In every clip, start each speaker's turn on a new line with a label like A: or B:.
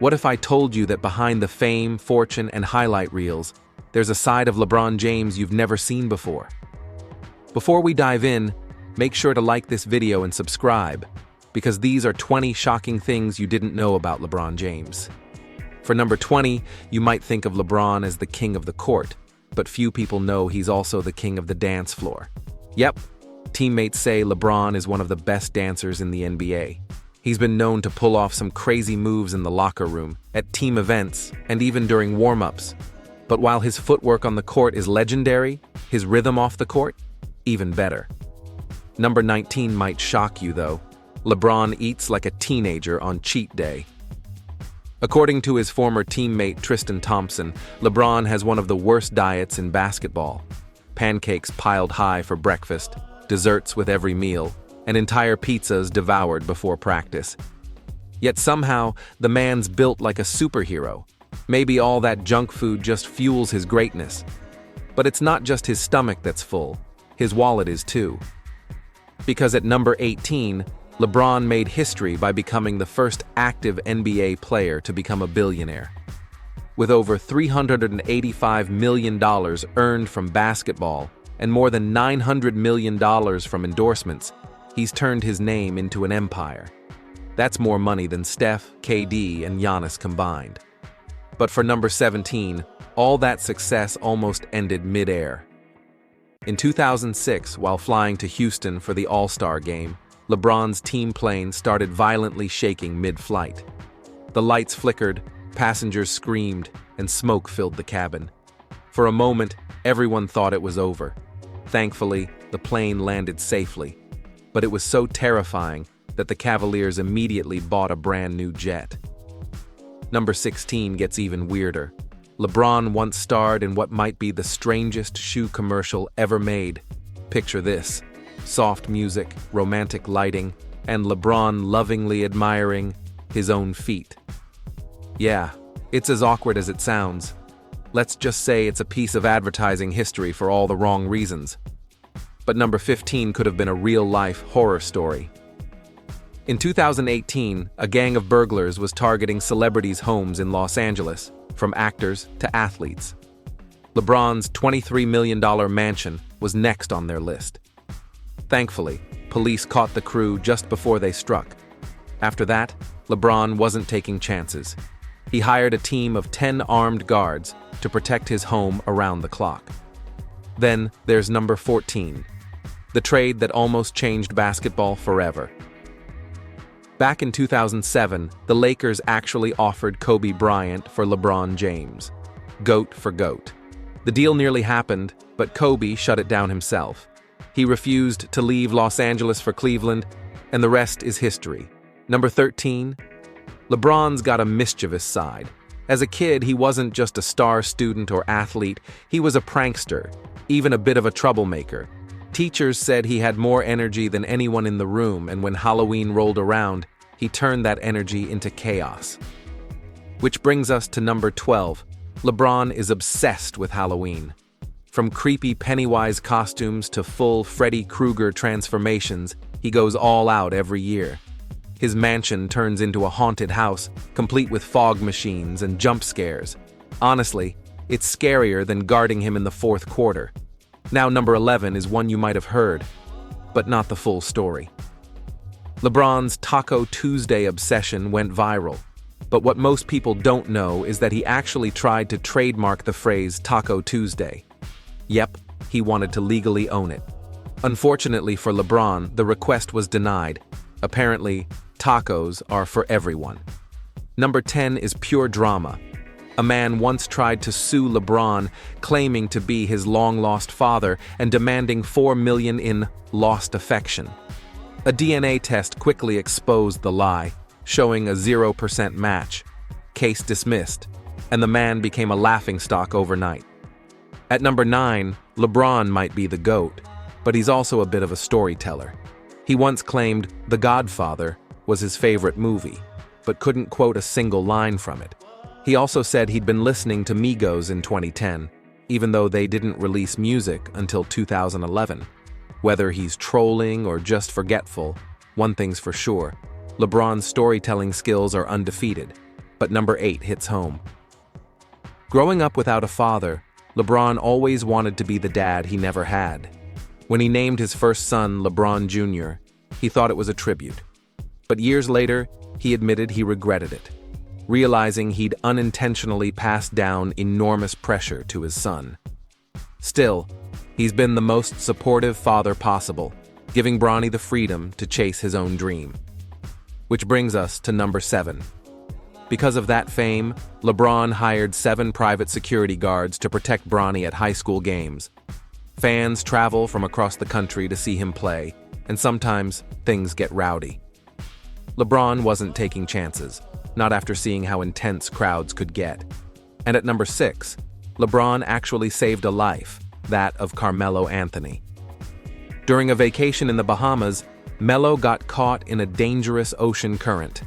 A: What if I told you that behind the fame, fortune, and highlight reels, there's a side of LeBron James you've never seen before? Before we dive in, make sure to like this video and subscribe, because these are 20 shocking things you didn't know about LeBron James. For number 20, you might think of LeBron as the king of the court, but few people know he's also the king of the dance floor. Yep, teammates say LeBron is one of the best dancers in the NBA. He's been known to pull off some crazy moves in the locker room, at team events, and even during warm-ups. But while his footwork on the court is legendary, his rhythm off the court, even better. Number 19 might shock you though. LeBron eats like a teenager on cheat day. According to his former teammate Tristan Thompson, LeBron has one of the worst diets in basketball. Pancakes piled high for breakfast, desserts with every meal, and entire pizzas devoured before practice. Yet somehow, the man's built like a superhero. Maybe all that junk food just fuels his greatness. But it's not just his stomach that's full, his wallet is too. Because at number 18, LeBron made history by becoming the first active NBA player to become a billionaire. With over $385 million earned from basketball and more than $900 million from endorsements, he's turned his name into an empire. That's more money than Steph, KD, and Giannis combined. But for number 17, all that success almost ended mid-air. In 2006, while flying to Houston for the All-Star game, LeBron's team plane started violently shaking mid-flight. The lights flickered, passengers screamed, and smoke filled the cabin. For a moment, everyone thought it was over. Thankfully, the plane landed safely. But it was so terrifying that the Cavaliers immediately bought a brand new jet. Number 16 gets even weirder. LeBron once starred in what might be the strangest shoe commercial ever made. Picture this: soft music, romantic lighting, and LeBron lovingly admiring his own feet. Yeah, it's as awkward as it sounds. Let's just say it's a piece of advertising history for all the wrong reasons. But number 15 could have been a real-life horror story. In 2018, a gang of burglars was targeting celebrities' homes in Los Angeles, from actors to athletes. LeBron's $23 million mansion was next on their list. Thankfully, police caught the crew just before they struck. After that, LeBron wasn't taking chances. He hired a team of 10 armed guards to protect his home around the clock. Then there's number 14, the trade that almost changed basketball forever. Back in 2007, the Lakers actually offered Kobe Bryant for LeBron James. GOAT for GOAT. The deal nearly happened, but Kobe shut it down himself. He refused to leave Los Angeles for Cleveland, and the rest is history. Number 13, LeBron's got a mischievous side. As a kid, he wasn't just a star student or athlete, he was a prankster, even a bit of a troublemaker. Teachers said he had more energy than anyone in the room, and when Halloween rolled around, he turned that energy into chaos. Which brings us to number 12. LeBron is obsessed with Halloween. From creepy Pennywise costumes to full Freddy Krueger transformations, he goes all out every year. His mansion turns into a haunted house, complete with fog machines and jump scares. Honestly, it's scarier than guarding him in the fourth quarter. Now number 11 is one you might have heard, but not the full story. LeBron's Taco Tuesday obsession went viral, but what most people don't know is that he actually tried to trademark the phrase Taco Tuesday. Yep, he wanted to legally own it. Unfortunately for LeBron, the request was denied. Apparently, tacos are for everyone. Number 10 is pure drama. A man once tried to sue LeBron, claiming to be his long-lost father and demanding $4 million in lost affection. A DNA test quickly exposed the lie, showing a 0% match. Case dismissed, and the man became a laughingstock overnight. At number 9, LeBron might be the GOAT, but he's also a bit of a storyteller. He once claimed The Godfather was his favorite movie, but couldn't quote a single line from it. He also said he'd been listening to Migos in 2010, even though they didn't release music until 2011. Whether he's trolling or just forgetful, one thing's for sure: LeBron's storytelling skills are undefeated. But number 8 hits home. Growing up without a father, LeBron always wanted to be the dad he never had. When he named his first son LeBron Jr., he thought it was a tribute. But years later, he admitted he regretted it, realizing he'd unintentionally passed down enormous pressure to his son. Still, he's been the most supportive father possible, giving Bronny the freedom to chase his own dream. Which brings us to number 7. Because of that fame, LeBron hired 7 private security guards to protect Bronny at high school games. Fans travel from across the country to see him play, and sometimes things get rowdy. LeBron wasn't taking chances, not after seeing how intense crowds could get. And at number 6, LeBron actually saved a life, that of Carmelo Anthony. During a vacation in the Bahamas, Melo got caught in a dangerous ocean current.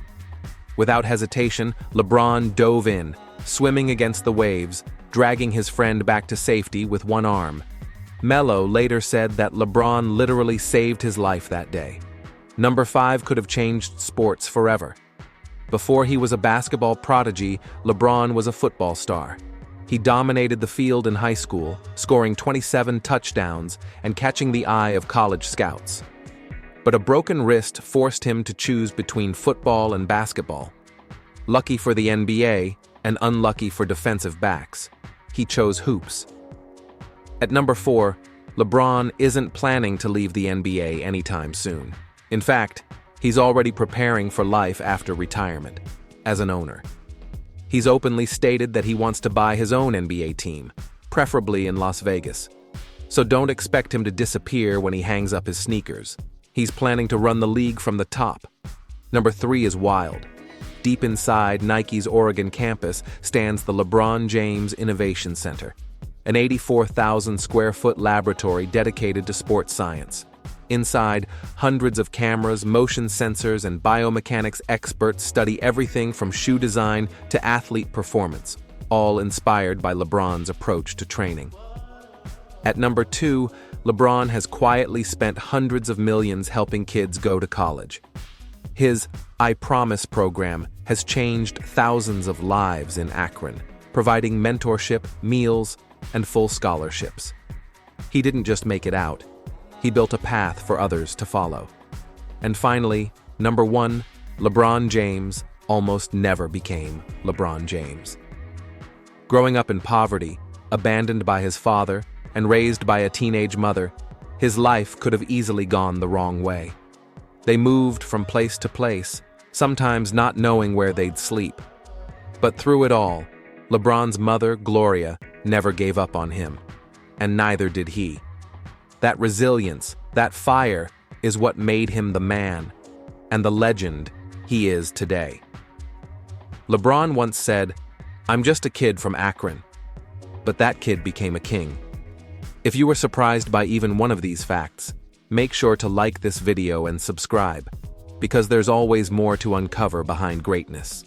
A: Without hesitation, LeBron dove in, swimming against the waves, dragging his friend back to safety with one arm. Melo later said that LeBron literally saved his life that day. Number 5 could have changed sports forever. Before he was a basketball prodigy, LeBron was a football star. He dominated the field in high school, scoring 27 touchdowns and catching the eye of college scouts. But a broken wrist forced him to choose between football and basketball. Lucky for the NBA and unlucky for defensive backs, he chose hoops. At number 4, LeBron isn't planning to leave the NBA anytime soon. In fact, he's already preparing for life after retirement, as an owner. He's openly stated that he wants to buy his own NBA team, preferably in Las Vegas. So don't expect him to disappear when he hangs up his sneakers. He's planning to run the league from the top. Number 3 is wild. Deep inside Nike's Oregon campus stands the LeBron James Innovation Center, an 84,000-square-foot laboratory dedicated to sports science. Inside, hundreds of cameras, motion sensors, and biomechanics experts study everything from shoe design to athlete performance, all inspired by LeBron's approach to training. At number 2, LeBron has quietly spent hundreds of millions helping kids go to college. His I Promise program has changed thousands of lives in Akron, providing mentorship, meals, and full scholarships. He didn't just make it out. He built a path for others to follow. And finally, number 1, LeBron James almost never became LeBron James. Growing up in poverty, abandoned by his father, and raised by a teenage mother, his life could have easily gone the wrong way. They moved from place to place, sometimes not knowing where they'd sleep. But through it all, LeBron's mother, Gloria, never gave up on him, and neither did he. That resilience, that fire, is what made him the man, and the legend he is today. LeBron once said, "I'm just a kid from Akron," but that kid became a king. If you were surprised by even one of these facts, make sure to like this video and subscribe, because there's always more to uncover behind greatness.